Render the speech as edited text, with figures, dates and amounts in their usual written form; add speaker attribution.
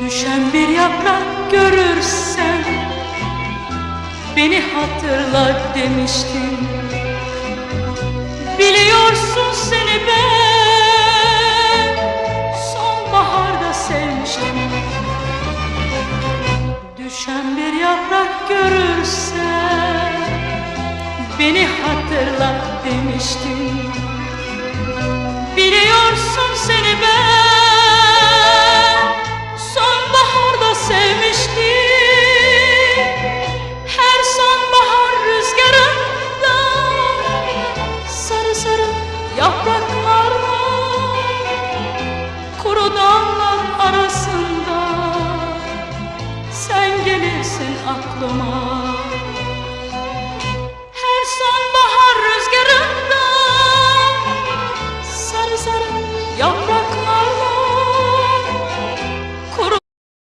Speaker 1: Düşen bir yaprak görürsen beni hatırla demiştim. Biliyorsun seni ben sonbaharda sevmiştim. Düşen bir yaprak görürsen beni hatırla demiştim. Biliyorsun seni ben